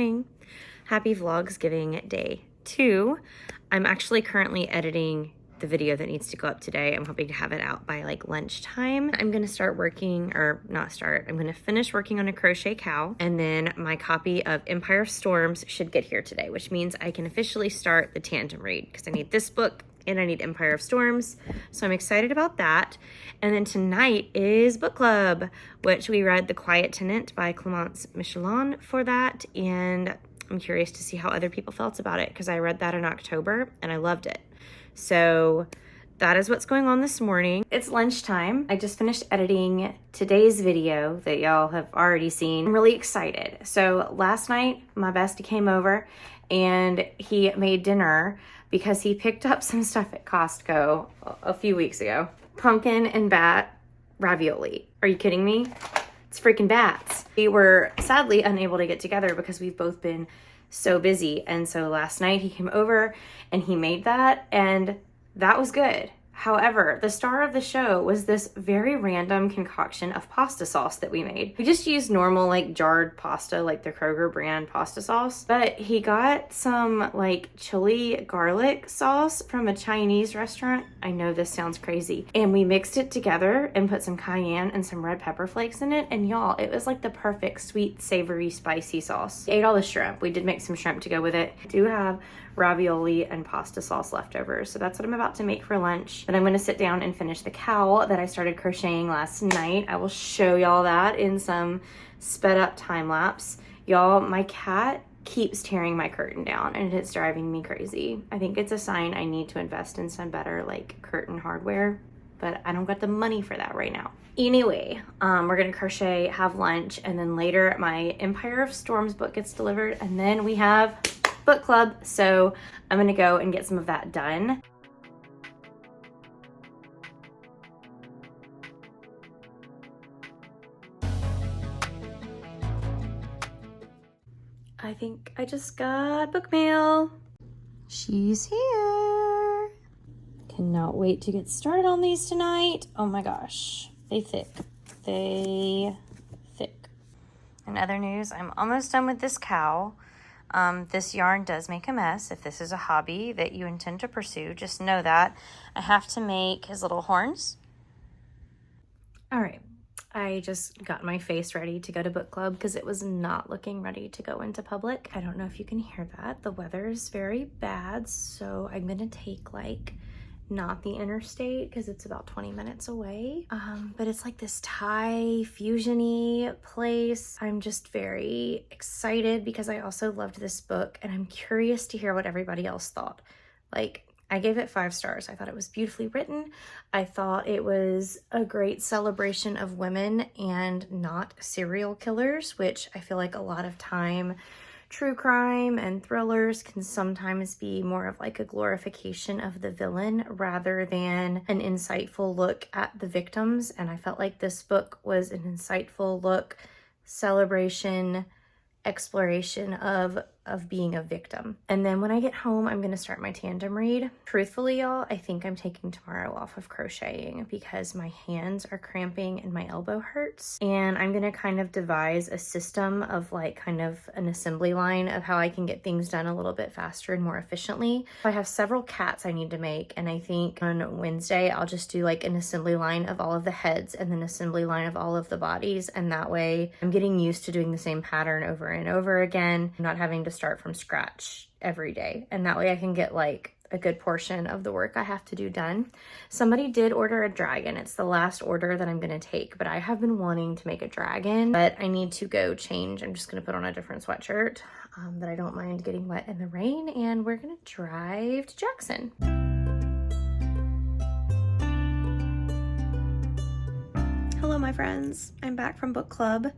morning. Happy VLOGSGIVING Day 2. I'm actually currently editing the video that needs to go up today. I'm hoping to have it out by like lunchtime. I'm gonna start working, or not start, I'm gonna finish working on a crochet cow, and then my copy of Empire of Storms should get here today, which means I can officially start the tandem read because I need this book and I need Empire of Storms. So I'm excited about that. And then tonight is book club, which we read The Quiet Tenant by Clemence Michelin for that. And I'm curious to see how other people felt about it because I read that in October and I loved it. So that is what's going on this morning. It's lunchtime. I just finished editing today's video that y'all have already seen. I'm really excited. So last night, my bestie came over and he made dinner because he picked up some stuff at Costco a few weeks ago. Pumpkin and bat ravioli. Are you kidding me? It's freaking bats. We were sadly unable to get together because we've both been so busy. And so last night he came over and he made that, and that was good. However, the star of the show was this very random concoction of pasta sauce that we made. We just used normal like jarred pasta, like the Kroger brand pasta sauce, but he got some like chili garlic sauce from a Chinese restaurant. I know this sounds crazy. And we mixed it together and put some cayenne and some red pepper flakes in it. And y'all, it was like the perfect sweet, savory, spicy sauce. We ate all the shrimp. We did make some shrimp to go with it. I do have ravioli and pasta sauce leftovers. So that's what I'm about to make for lunch. But I'm gonna sit down and finish the cowl that I started crocheting last night. I will show y'all that in some sped up time lapse. Y'all, my cat keeps tearing my curtain down and it's driving me crazy. I think it's a sign I need to invest in some better like curtain hardware, but I don't got the money for that right now. Anyway, we're gonna crochet, have lunch, and then later my Empire of Storms book gets delivered, and then we have book club. So I'm gonna go and get some of that done. I think I just got book mail. She's here. Cannot wait to get started on these tonight. Oh my gosh, they thick. They thick. In other news, I'm almost done with this cowl. This yarn does make a mess. If this is a hobby that you intend to pursue, just know that. I have to make his little horns. All right. I just got my face ready to go to book club because it was not looking ready to go into public. I don't know if you can hear that. The weather is very bad, so I'm gonna take like not the interstate because it's about 20 minutes away. But it's like this Thai fusion-y place. I'm just very excited because I also loved this book and I'm curious to hear what everybody else thought. Like, I gave it 5 stars. I thought it was beautifully written. I thought it was a great celebration of women and not serial killers, which I feel like a lot of time true crime and thrillers can sometimes be more of like a glorification of the villain rather than an insightful look at the victims. And I felt like this book was an insightful look, celebration, exploration of being a victim. And then when I get home, I'm gonna start my tandem read. Truthfully, y'all, I think I'm taking tomorrow off of crocheting because my hands are cramping and my elbow hurts. And I'm gonna kind of devise a system of like kind of an assembly line of how I can get things done a little bit faster and more efficiently. I have several cats I need to make, and I think on Wednesday, I'll just do like an assembly line of all of the heads and then assembly line of all of the bodies. And that way I'm getting used to doing the same pattern over and over again. I'm not having to start from scratch every day, and that way I can get like a good portion of the work I have to do done. Somebody did order a dragon. It's the last order that I'm gonna take, but I have been wanting to make a dragon, but I need to go change. I'm just gonna put on a different sweatshirt that I don't mind getting wet in the rain, and we're gonna drive to Jackson. Hello, my friends. I'm back from book club.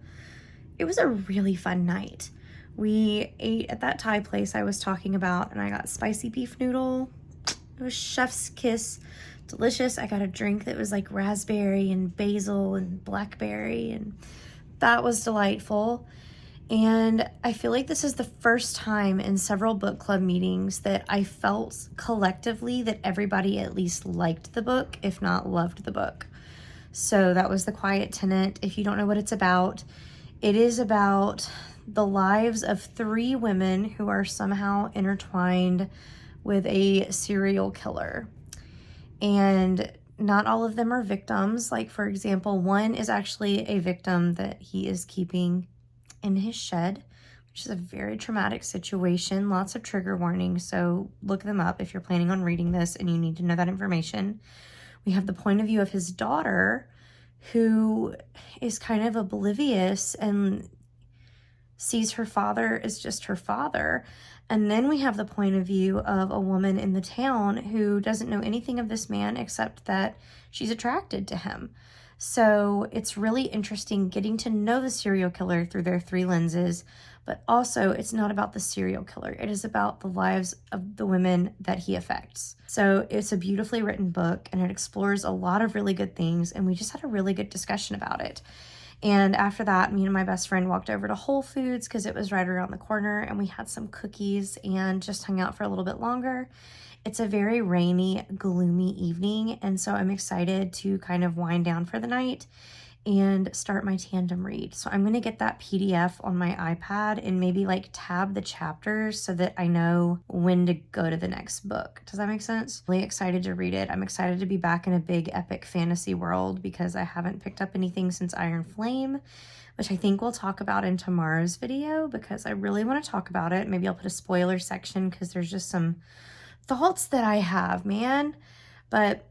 It was a really fun night. We ate at that Thai place I was talking about, and I got spicy beef noodle. It was chef's kiss, delicious. I got a drink that was like raspberry and basil and blackberry, and that was delightful. And I feel like this is the first time in several book club meetings that I felt collectively that everybody at least liked the book, if not loved the book. So that was The Quiet Tenant. If you don't know what it's about, it is about the lives of 3 women who are somehow intertwined with a serial killer. And not all of them are victims. Like, for example, one is actually a victim that he is keeping in his shed, which is a very traumatic situation. Lots of trigger warnings, so look them up if you're planning on reading this and you need to know that information. We have the point of view of his daughter, who is kind of oblivious and sees her father as just her father. And then we have the point of view of a woman in the town who doesn't know anything of this man except that she's attracted to him. So it's really interesting getting to know the serial killer through their 3 lenses, but also it's not about the serial killer. It is about the lives of the women that he affects. So it's a beautifully written book, and it explores a lot of really good things, and we just had a really good discussion about it. And after that, me and my best friend walked over to Whole Foods because it was right around the corner, and we had some cookies and just hung out for a little bit longer. It's a very rainy, gloomy evening, and so I'm excited to kind of wind down for the night and start my tandem read. So I'm going to get that PDF on my iPad and maybe like tab the chapters so that I know when to go to the next book. Does that make sense? Really excited to read it. I'm excited to be back in a big epic fantasy world because I haven't picked up anything since Iron Flame, which I think we'll talk about in tomorrow's video because I really want to talk about it. Maybe I'll put a spoiler section because there's just some thoughts that I have, man. But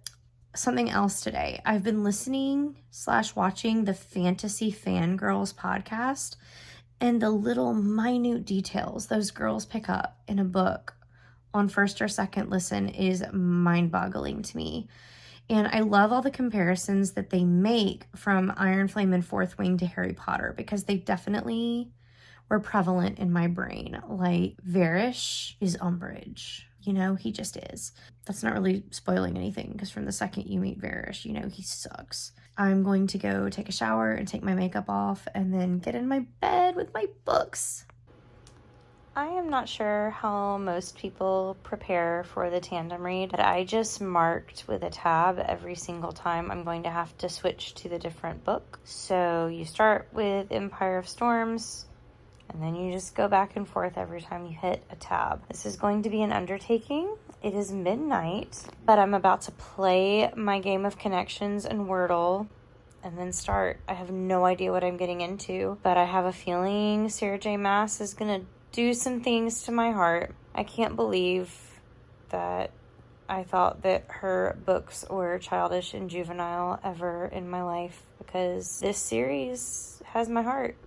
something else today. I've been listening / watching the Fantasy Fangirls podcast, and the little minute details those girls pick up in a book on first or second listen is mind-boggling to me. And I love all the comparisons that they make from Iron Flame and Fourth Wing to Harry Potter because they definitely were prevalent in my brain. Like, Varish is Umbridge. You know, he just is. That's not really spoiling anything because from the second you meet Varish, you know he sucks. I'm going to go take a shower and take my makeup off and then get in my bed with my books. I am not sure how most people prepare for the tandem read, but I just marked with a tab every single time I'm going to have to switch to the different book. So you start with Empire of Storms, and then you just go back and forth every time you hit a tab. This is going to be an undertaking. It is midnight, but I'm about to play my game of Connections and Wordle and then start. I have no idea what I'm getting into, but I have a feeling Sarah J. Maas is going to do some things to my heart. I can't believe that I thought that her books were childish and juvenile ever in my life because this series has my heart.